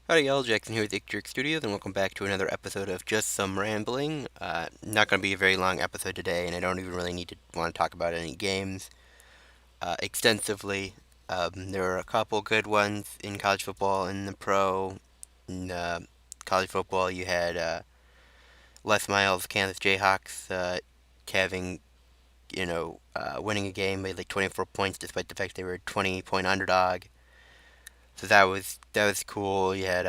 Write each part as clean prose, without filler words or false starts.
Howdy y'all, Jackson here with Ictric Studios, and welcome back to another episode of Just Some Rambling. Not going to be a very long episode today, and I don't even really need to want to talk about any games extensively. There are a couple good ones in college football and the pro. In college football, you had Les Miles, Kansas Jayhawks, having, winning a game, made like 24 points despite the fact they were a 20-point underdog. So that was cool. You had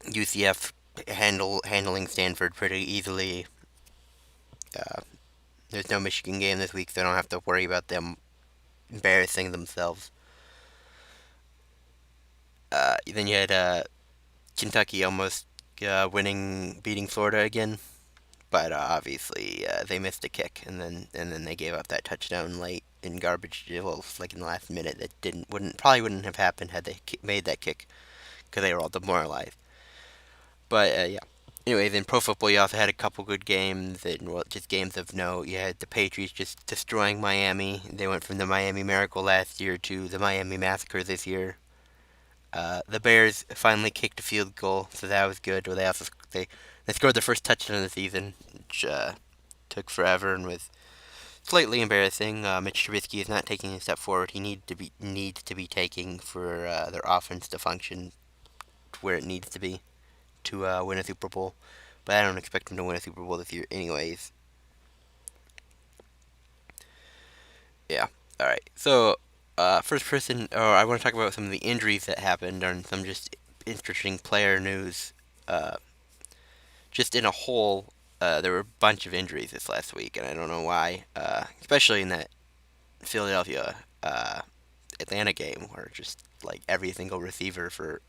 UCF handling Stanford pretty easily. Uh, there's no Michigan game this week, so I don't have to worry about them embarrassing themselves. Then you had Kentucky almost beating Florida again, but obviously they missed a kick, and then they gave up that touchdown late in garbage, well, like in the last minute. That wouldn't have happened had they made that kick because they were all demoralized. But yeah. Anyways, in pro football, you also had a couple good games, and well, just games of note. You had the Patriots just destroying Miami. They went from the Miami Miracle last year to the Miami Massacre this year. The Bears finally kicked a field goal, so that was good. Well, they scored their first touchdown of the season, which took forever and was slightly embarrassing. Mitch Trubisky is not taking a step forward. He needs to be taking for their offense to function where it needs to be to win a Super Bowl, but I don't expect him to win a Super Bowl this year, anyways. Yeah. All right. So, first person, or I want to talk about some of the injuries that happened and some just interesting player news. Uh, just in a whole, there were a bunch of injuries this last week, and I don't know why. Especially in that Philadelphia Atlanta game, where just like every single receiver for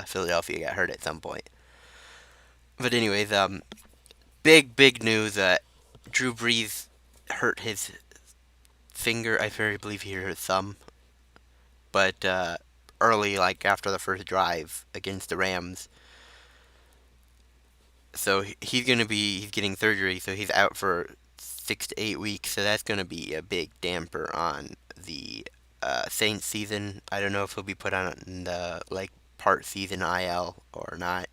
Philadelphia got hurt at some point. But anyways, big news. Drew Brees hurt his finger. I very believe he hurt his thumb, but early, like after the first drive against the Rams. So he's getting surgery. So he's out for 6 to 8 weeks. So that's gonna be a big damper on the Saints season. I don't know if he'll be put on the like part season IL or not.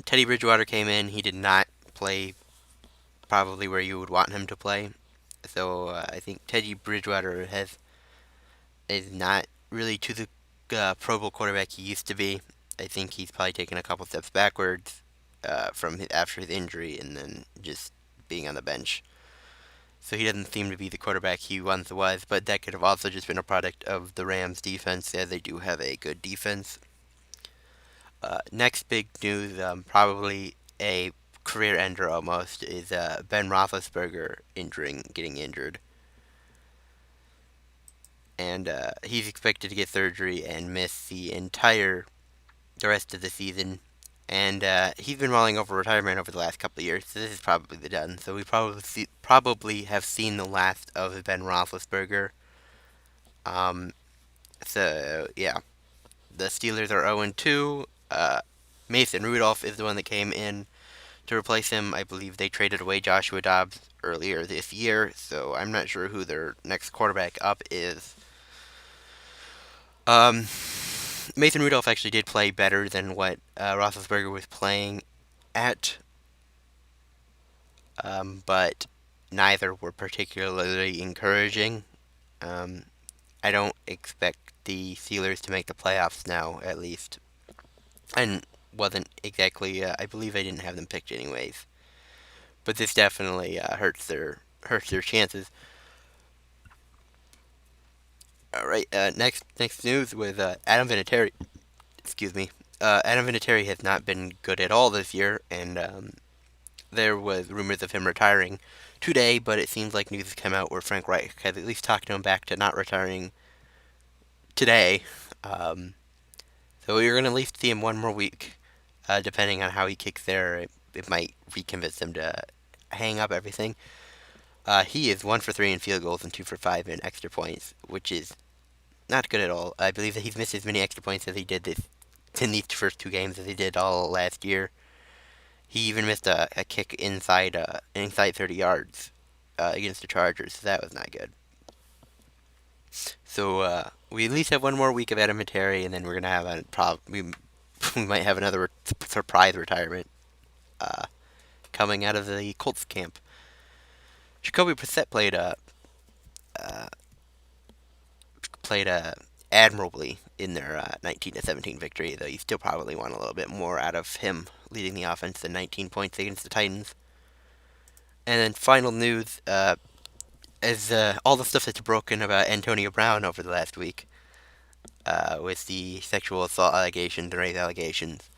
Teddy Bridgewater came in. He did not play probably where you would want him to play. So I think Teddy Bridgewater is not really to the Pro Bowl quarterback he used to be. I think he's probably taken a couple steps backwards after his injury and then just being on the bench. So he doesn't seem to be the quarterback he once was, but that could have also just been a product of the Rams' defense, as they do have a good defense. Next big news, probably a career ender almost, is Ben Roethlisberger getting injured, and he's expected to get surgery and miss the rest of the season. And he's been rolling over retirement over the last couple of years, so this is probably the done. So we probably have seen the last of Ben Roethlisberger. Um, so yeah, the Steelers are 0-2. Mason Rudolph is the one that came in to replace him. I believe they traded away Joshua Dobbs earlier this year, so I'm not sure who their next quarterback up is. Um, Mason Rudolph actually did play better than what Roethlisberger was playing at, but neither were particularly encouraging. Um, I don't expect the Steelers to make the playoffs now, at least, and wasn't exactly. I believe I didn't have them picked anyways, but this definitely hurts their chances. All right, next news with Adam Vinatieri. Excuse me. Adam Vinatieri has not been good at all this year, and there was rumors of him retiring today, but it seems like news has come out where Frank Reich has at least talked him back to not retiring today. Um, so we're going to at least see him one more week, depending on how he kicks there. It might reconvince him to hang up everything. He is 1 for 3 in field goals and 2 for 5 in extra points, which is not good at all. I believe that he's missed as many extra points as he did this in these first two games as he did all last year. He even missed a kick inside 30 yards against the Chargers. So that was not good. So we at least have one more week of Adam Vinatieri, and then we're gonna have we might have another surprise retirement uh, coming out of the Colts camp. Jacoby Brissett uh, played admirably in their 19-17 victory, though you still probably want a little bit more out of him leading the offense than 19 points against the Titans. And then final news, as all the stuff that's broken about Antonio Brown over the last week, with the sexual assault allegations and rape allegations.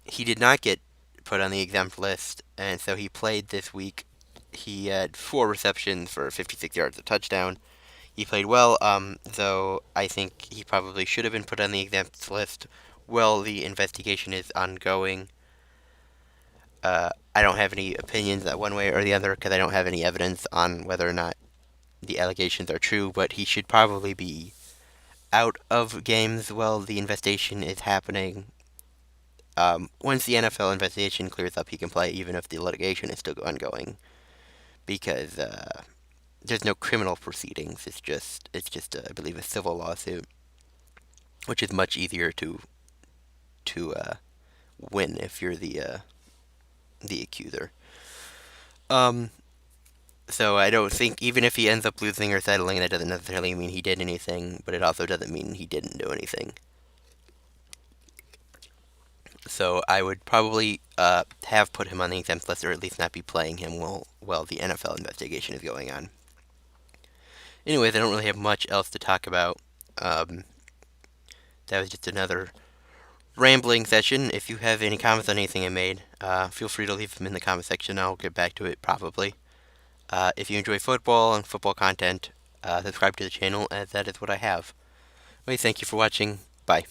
He did not get put on the exempt list, and so he played this week. He had 4 receptions for 56 yards, a touchdown. He played well, though I think he probably should have been put on the exempt list. Well, the investigation is ongoing. I don't have any opinions that one way or the other because I don't have any evidence on whether or not the allegations are true, but he should probably be out of games while the investigation is happening. Once the NFL investigation clears up, he can play even if the litigation is still ongoing because there's no criminal proceedings. It's just I believe a civil lawsuit, which is much easier to win if you're the accuser. Um, so I don't think even if he ends up losing or settling, that doesn't necessarily mean he did anything, but it also doesn't mean he didn't do anything. So I would probably have put him on the exempt list, or at least not be playing him while the NFL investigation is going on. Anyways, I don't really have much else to talk about. Um, that was just another rambling session. If you have any comments on anything I made, feel free to leave them in the comment section. I'll get back to it probably. If you enjoy football and football content, subscribe to the channel, as that is what I have. Well, thank you for watching. Bye.